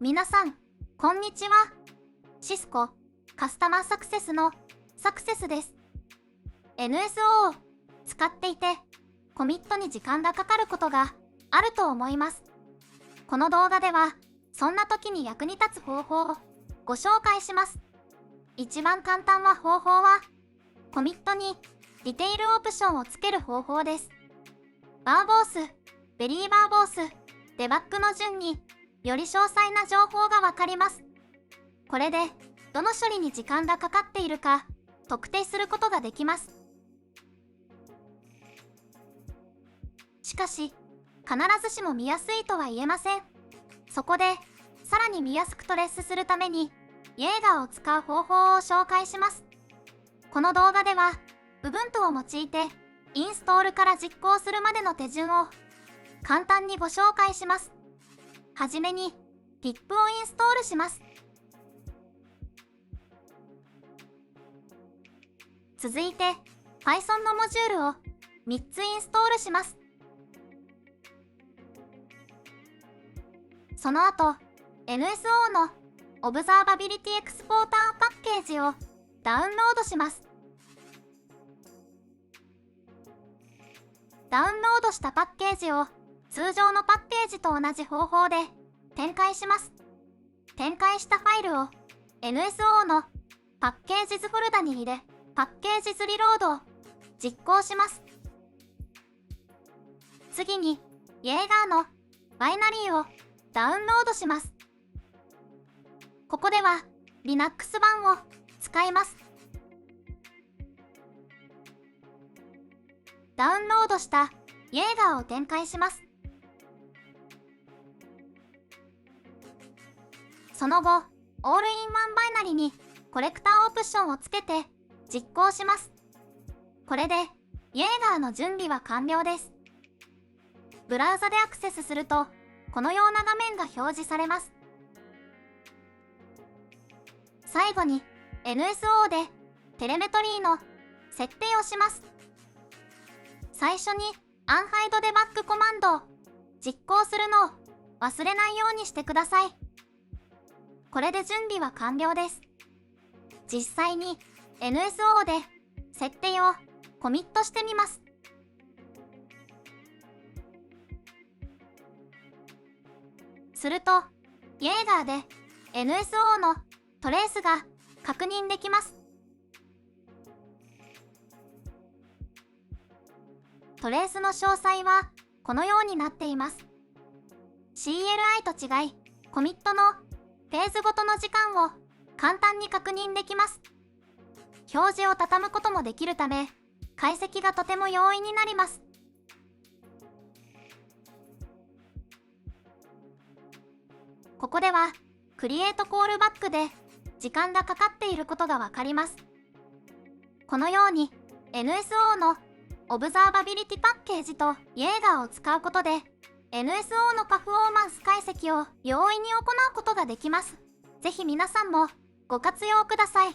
皆さん、こんにちは。シスコカスタマーサクセスのサクセスです。NSO を使っていて、コミットに時間がかかることがあると思います。この動画では、そんな時に役に立つ方法をご紹介します。一番簡単な方法は、コミットにディテイルオプションをつける方法です。バーボース、ベリーバーボース、デバッグの順により詳細な情報がわかります。これでどの処理に時間がかかっているか特定することができます。しかし、必ずしも見やすいとは言えません。そこで、さらに見やすくトレースするために、イエーガーを使う方法を紹介します。この動画では、Ubuntu を用いて、インストールから実行するまでの手順を簡単にご紹介します。はじめに、pip をインストールします。続いて、Python のモジュールを3つインストールします。その後、NSO の Observability Exporter パッケージをダウンロードします。ダウンロードしたパッケージを通常のパッケージと同じ方法で展開します。展開したファイルを NSO のパッケージズフォルダに入れ、パッケージズリロードを実行します。次に、イエーガーのバイナリーをダウンロードします。ここでは Linux 版を使います。ダウンロードしたイエーガーを展開します。その後、オールインワンバイナリにコレクターオプションをつけて実行します。これでイエーガーの準備は完了です。ブラウザでアクセスすると、このような画面が表示されます。最後に NSO でテレメトリーの設定をします。最初にunhide debugコマンドを実行するのを忘れないようにしてください。これで準備は完了です。実際に NSO で設定をコミットしてみます。すると、イエーガーで NSO のトレースが確認できます。トレースの詳細はこのようになっています。CLI と違い、コミットのフェーズごとの時間を簡単に確認できます。表示を畳むこともできるため、解析がとても容易になります。ここでは、クリエイトコールバックで時間がかかっていることがわかります。このように NSO のオブザーバビリティパッケージとイエーガーを使うことで NSO のパフォーマンス解析を容易に行うことができます。ぜひ皆さんもご活用ください。